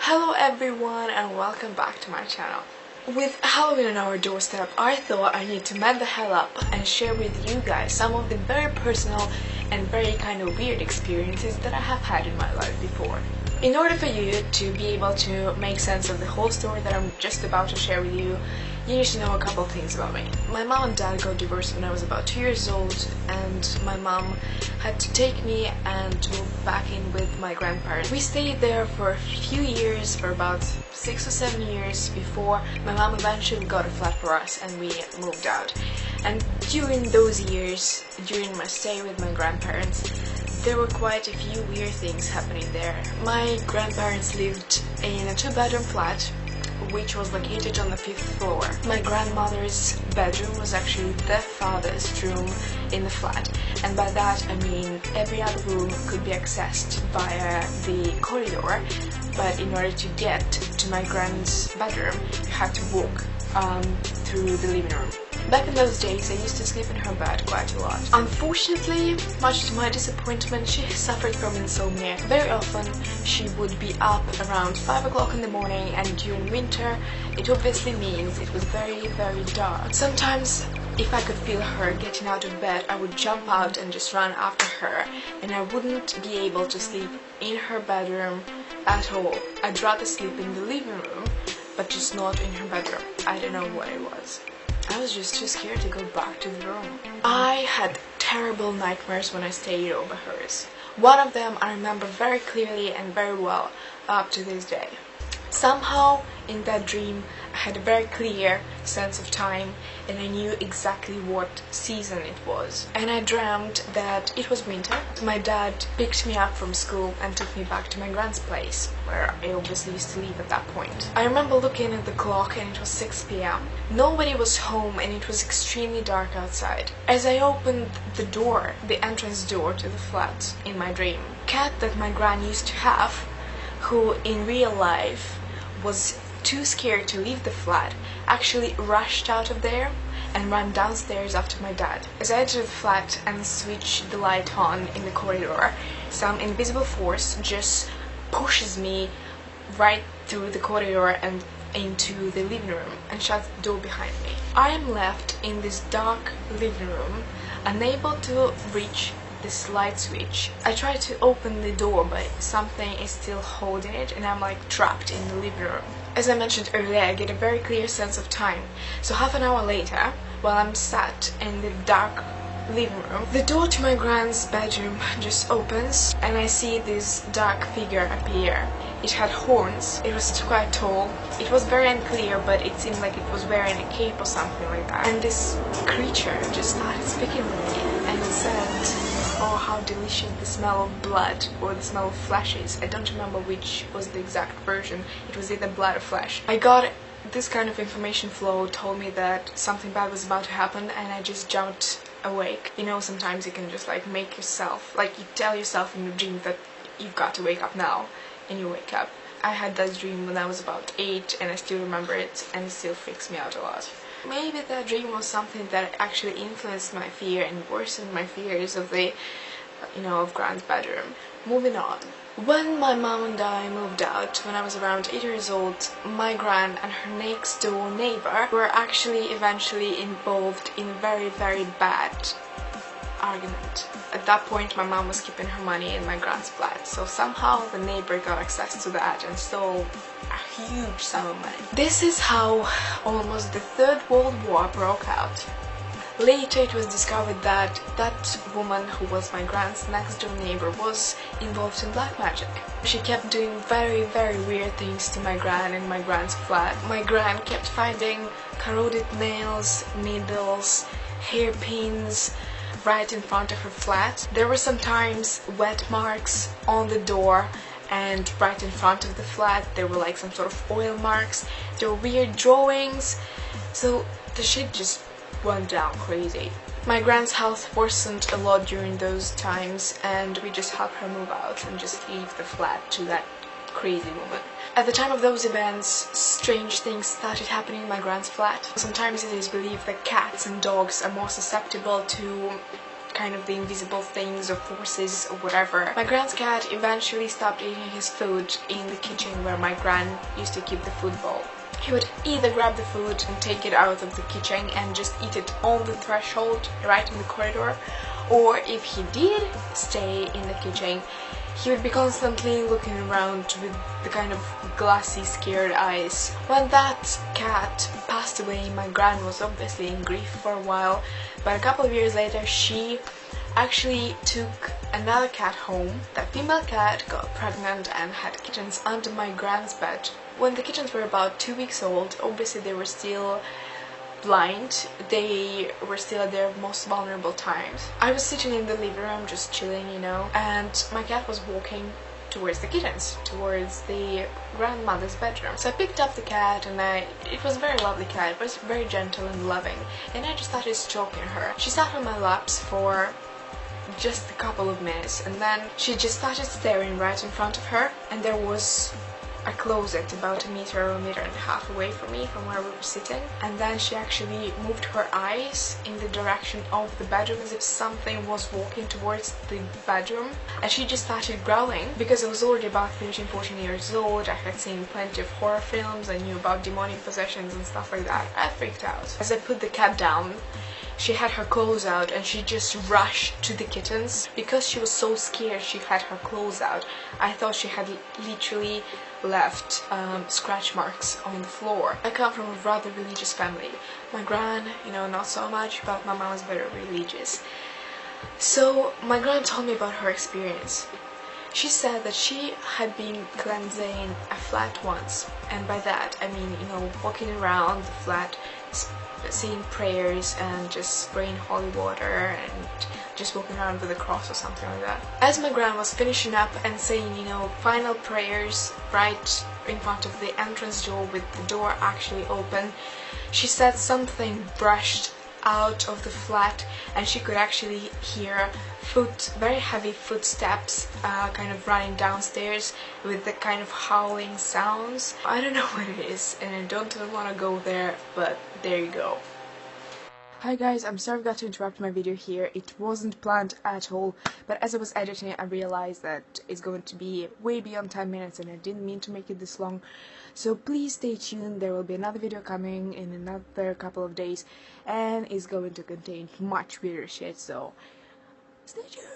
Hello everyone and welcome back to my channel. With Halloween on our doorstep, I thought I need to man the hell up and share with you guys some of the very personal and very kind of weird experiences that I have had in my life before. In order for you to be able to make sense of the whole story that I'm just about to share with you, you need to know a couple of things about me. My mom and dad got divorced when I was about 2 years old, and my mom had to take me and move back in with my grandparents. We stayed there for a few years, for about 6 or 7 years, before my mom eventually got a flat for us and we moved out. And during those years, during my stay with my grandparents, there were quite a few weird things happening there. My grandparents lived in a 2-bedroom flat which was located on the 5th floor. My grandmother's bedroom was actually the farthest room in the flat, and by that I mean every other room could be accessed via the corridor, but in order to get to my grand's bedroom you had to walk through the living room. Back in those days, I used to sleep in her bed quite a lot. Unfortunately, much to my disappointment, she suffered from insomnia. Very often, she would be up around 5 o'clock in the morning, and during winter, it obviously means it was very, very dark. Sometimes, if I could feel her getting out of bed, I would jump out and just run after her, and I wouldn't be able to sleep in her bedroom at all. I'd rather sleep in the living room, but just not in her bedroom. I don't know what it was. I was just too scared to go back to the room. I had terrible nightmares when I stayed over hers. One of them I remember very clearly and very well up to this day. Somehow, in that dream, I had a very clear sense of time and I knew exactly what season it was. And I dreamt that it was winter. My dad picked me up from school and took me back to my grand's place, where I obviously used to live at that point. I remember looking at the clock and it was 6 p.m. Nobody was home and it was extremely dark outside. As I opened the door, the entrance door to the flat in my dream, a cat that my gran used to have, who in real life was too scared to leave the flat, actually rushed out of there and ran downstairs after my dad. As I entered the flat and switched the light on in the corridor, some invisible force just pushes me right through the corridor and into the living room and shuts the door behind me. I am left in this dark living room, unable to reach this light switch. I try to open the door, but something is still holding it and I'm like trapped in the living room. As I mentioned earlier, I get a very clear sense of time. So half an hour later, while I'm sat in the dark living room, the door to my grand's bedroom just opens and I see this dark figure appear. It had horns, it was quite tall, it was very unclear, but it seemed like it was wearing a cape or something like that. And this creature just started speaking with me and it said, "Oh, how delicious the smell of blood," or the smell of flesh is. I don't remember which was the exact version. It was either blood or flesh. I got this kind of information flow told me that something bad was about to happen and I just jumped awake. You know, sometimes you can just like make yourself, like you tell yourself in your dream that you've got to wake up now, and you wake up. I had that dream when I was about 8 and I still remember it and it still freaks me out a lot. Maybe that dream was something that actually influenced my fear and worsened my fears of the, of Grand's bedroom. Moving on. When my mom and I moved out, when I was around 8 years old, my gran and her next door neighbor were actually eventually involved in a very, very bad argument. At that point, my mom was keeping her money in my grand's flat, so somehow the neighbor got access to that and stole a huge sum of money. This is how almost the Third World War broke out. Later it was discovered that that woman who was my grand's next door neighbor was involved in black magic. She kept doing very, very weird things to my gran in my grand's flat. My gran kept finding corroded nails, needles, hairpins right in front of her flat. There were sometimes wet marks on the door, and right in front of the flat there were like some sort of oil marks. There were weird drawings, so the shit just went down crazy. My grand's health worsened a lot during those times and we just helped her move out and just leave the flat to that crazy woman. At the time of those events, strange things started happening in my grand's flat. Sometimes it is believed that cats and dogs are more susceptible to kind of the invisible things or forces or whatever. My grand's cat eventually stopped eating his food in the kitchen where my gran used to keep the food bowl. He would either grab the food and take it out of the kitchen and just eat it on the threshold right in the corridor, or if he did stay in the kitchen, he would be constantly looking around with the kind of glassy, scared eyes. When that cat passed away, my gran was obviously in grief for a while, but a couple of years later she actually took another cat home. That female cat got pregnant and had kittens under my gran's bed. When the kittens were about 2 weeks old, obviously they were still blind, they were still at their most vulnerable times. I was sitting in the living room just chilling, you know, and my cat was walking towards the kittens, towards the grandmother's bedroom. So I picked up the cat and it was a very lovely cat, it was very gentle and loving, and I just started stroking her. She sat on my laps for just a couple of minutes and then she just started staring right in front of her, and there was a closet about a meter or a meter and a half away from me, from where we were sitting, and then she actually moved her eyes in the direction of the bedroom as if something was walking towards the bedroom, and she just started growling. Because I was already about 13-14 years old, I had seen plenty of horror films, I knew about demonic possessions and stuff like that. I freaked out. As I put the cat down, she had her claws out and she just rushed to the kittens. Because she was so scared she had her claws out, I thought she had literally left scratch marks on the floor. I come from a rather religious family. My gran, you know, not so much, but my mom is very religious. So my gran told me about her experience. She said that she had been cleansing a flat once, and by that I mean, you know, walking around the flat, saying prayers and just spraying holy water and just walking around with a cross or something like that. As my gran was finishing up and saying, you know, final prayers right in front of the entrance door with the door actually open, she said something brushed out of the flat and she could actually hear very heavy footsteps kind of running downstairs with the kind of howling sounds. I don't know what it is and I don't even want to go there, but there you go. Hi guys, I'm sorry I got to interrupt my video here. It wasn't planned at all, but as I was editing it I realized that it's going to be way beyond 10 minutes and I didn't mean to make it this long. So please stay tuned, there will be another video coming in another couple of days and it's going to contain much weirder shit, so stay tuned.